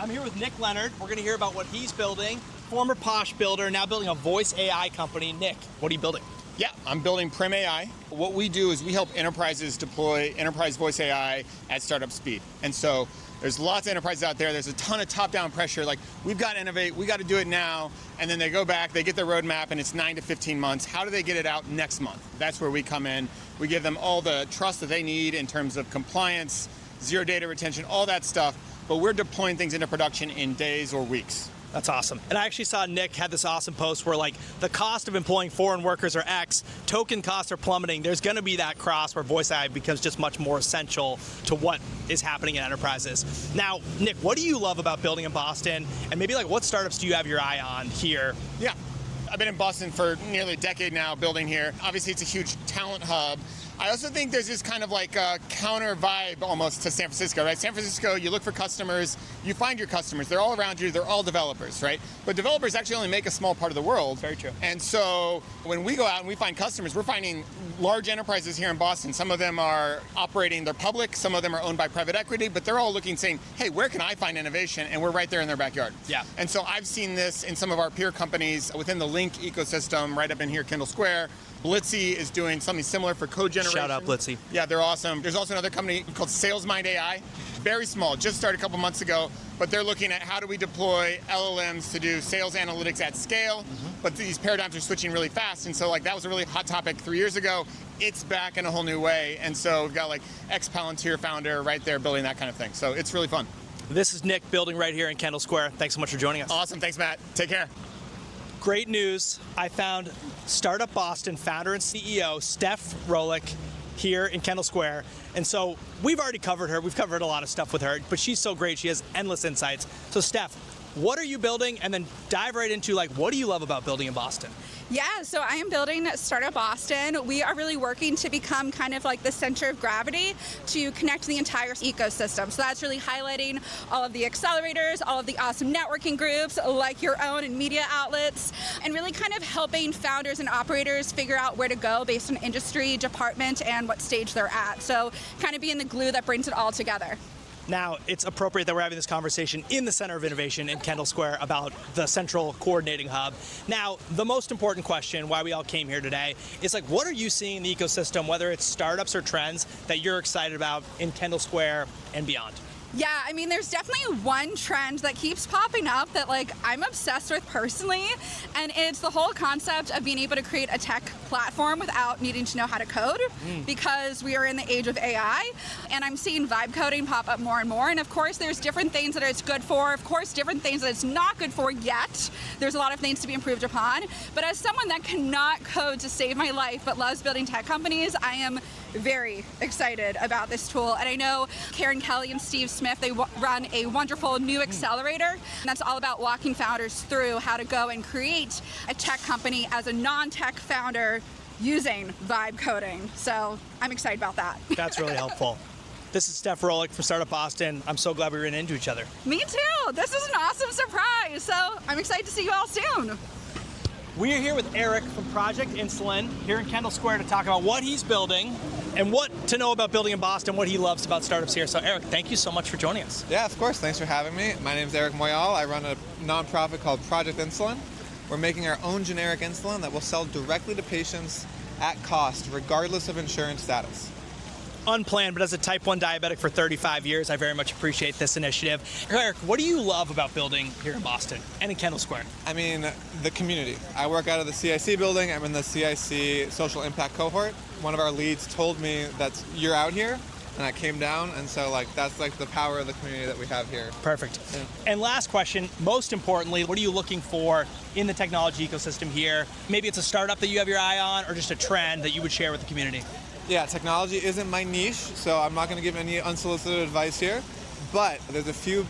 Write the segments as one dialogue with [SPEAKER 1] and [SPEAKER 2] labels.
[SPEAKER 1] I'm here with Nick Leonard. We're going to hear about what he's building. Former Posh builder, now building a voice AI company. Nick, what are you building?
[SPEAKER 2] Yeah, I'm building Prim AI. What we do is we help enterprises deploy enterprise voice AI at startup speed. And so there's lots of enterprises out there. There's a ton of top-down pressure. Like, we've got to innovate. We got to do it now. And then they go back, they get their roadmap, and it's 9 to 15 months. How do they get it out next month? That's where we come in. We give them all the trust that they need in terms of compliance, zero data retention, all that stuff. But we're deploying things into production in days or weeks.
[SPEAKER 1] That's awesome. And I actually saw Nick had this awesome post where, like, the cost of employing foreign workers are X, token costs are plummeting. There's going to be that cross where voice AI becomes just much more essential to what is happening in enterprises. Now, Nick, what do you love about building in Boston? And maybe, like, what startups do you have your eye on here?
[SPEAKER 2] Yeah, I've been in Boston for nearly a decade now, building here. Obviously, it's a huge talent hub. I also think there's this kind of like a counter vibe almost to San Francisco, right? San Francisco, you look for customers, you find your customers, they're all around you, they're all developers, right? But developers actually only make a small part of the world.
[SPEAKER 1] Very true.
[SPEAKER 2] And so when we go out and we find customers, we're finding large enterprises here in Boston. Some of them are operating, they're public, some of them are owned by private equity, but they're all looking, saying, hey, where can I find innovation? And we're right there in their backyard.
[SPEAKER 1] Yeah.
[SPEAKER 2] And so I've seen this in some of our peer companies within the Link ecosystem, right up in here, Kendall Square. Blitzy is doing something similar for code generation.
[SPEAKER 1] Shout out Blitzy.
[SPEAKER 2] Yeah, they're awesome. There's also another company called SalesMind AI. Very small, just started a couple months ago, but they're looking at how do we deploy LLMs to do sales analytics at scale. But these paradigms are switching really fast. And so like that was a really hot topic 3 years ago. It's back in a whole new way. And so we've got like ex-Palantir founder right there building that kind of thing. So it's really fun.
[SPEAKER 1] This is Nick building right here in Kendall Square. Thanks so much for joining us.
[SPEAKER 2] Awesome. Thanks, Matt. Take care.
[SPEAKER 1] Great news. I found Startup Boston founder and CEO, Steph Roulic, here in Kendall Square. And so we've already covered her. We've covered a lot of stuff with her, but she's so great. She has endless insights. So Steph, what are you building? And then dive right into, like, what do you love about building in Boston?
[SPEAKER 3] Yeah, so I am building Startup Boston. We are really working to become kind of like the center of gravity to connect the entire ecosystem. So that's really highlighting all of the accelerators, all of the awesome networking groups like your own and media outlets, and really kind of helping founders and operators figure out where to go based on industry, department, and what stage they're at. So kind of being the glue that brings it all together.
[SPEAKER 1] Now, it's appropriate that we're having this conversation in the center of innovation in Kendall Square about the central coordinating hub. Now, the most important question, why we all came here today, is like, what are you seeing in the ecosystem, whether it's startups or trends, that you're excited about in Kendall Square and beyond?
[SPEAKER 3] Yeah, I mean, there's definitely one trend that keeps popping up that, like, I'm obsessed with personally, and it's the whole concept of being able to create a tech platform without needing to know how to code, because we are in the age of AI, and I'm seeing vibe coding pop up more and more, and of course, there's different things that it's good for, of course, different things that it's not good for yet. There's a lot of things to be improved upon, but as someone that cannot code to save my life, but loves building tech companies, I am very excited about this tool. And I know Karen Kelly and Steve Smith, they run a wonderful new accelerator, and that's all about walking founders through how to go and create a tech company as a non-tech founder using vibe coding. So I'm excited about that.
[SPEAKER 1] That's really helpful. This is Steph Roulic from Startup Boston. I'm so glad we ran into each other.
[SPEAKER 3] Me too. This is an awesome surprise. So I'm excited to see you all soon.
[SPEAKER 1] We are here with Eric from Project Insulin here in Kendall Square to talk about what he's building and what to know about building in Boston, what he loves about startups here. So Eric, thank you so much for joining us.
[SPEAKER 4] Yeah, of course. Thanks for having me. My name is Eric Moyal. I run a nonprofit called Project Insulin. We're making our own generic insulin that will sell directly to patients at cost, regardless of insurance status.
[SPEAKER 1] Unplanned, but as a type 1 diabetic for 35 years, I very much appreciate this initiative. Eric, what do you love about building here in Boston and in Kendall Square?
[SPEAKER 4] I mean, the community. I work out of the CIC building. I'm in the CIC social impact cohort. One of our leads told me that you're out here, and I came down, and so like that's like the power of the community that we have here.
[SPEAKER 1] Perfect.
[SPEAKER 4] Yeah.
[SPEAKER 1] And last question, most importantly, what are you looking for in the technology ecosystem here? Maybe it's a startup that you have your eye on, or just a trend that you would share with the community.
[SPEAKER 4] Yeah, technology isn't my niche, so I'm not going to give any unsolicited advice here, but there's a few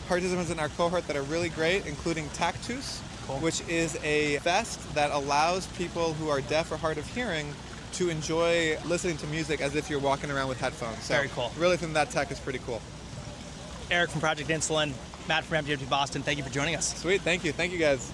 [SPEAKER 4] participants in our cohort that are really great, including Tactus, which is a vest that allows people who are deaf or hard of hearing to enjoy listening to music as if you're walking around with headphones. So
[SPEAKER 1] very cool.
[SPEAKER 4] Really think that tech is pretty cool.
[SPEAKER 1] Eric from Project Insulin, Matt from MGMT Boston, thank you for joining us.
[SPEAKER 4] Sweet, thank you. Thank you guys.